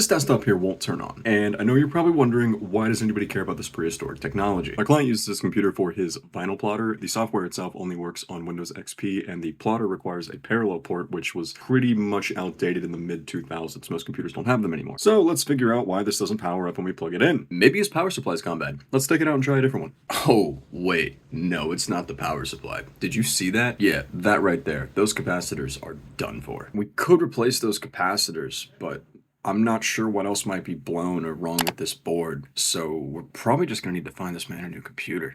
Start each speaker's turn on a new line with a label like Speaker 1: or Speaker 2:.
Speaker 1: this desktop here won't turn on. And I know you're probably wondering, why does anybody care about this prehistoric technology? My client uses this computer for his vinyl plotter. The software itself only works on Windows XP, and the plotter requires a parallel port, which was pretty much outdated in the mid-2000s. Most computers don't have them anymore. So let's figure out why this doesn't power up when we plug it in. Maybe his power supply's gone bad. Let's take it out and try a different one. Oh, wait. No, it's not the power supply. Did you see that? Yeah, that right there. Those capacitors are done for. We could replace those capacitors, but I'm not sure what else might be blown or wrong with this board, so we're probably just gonna need to find this man a new computer.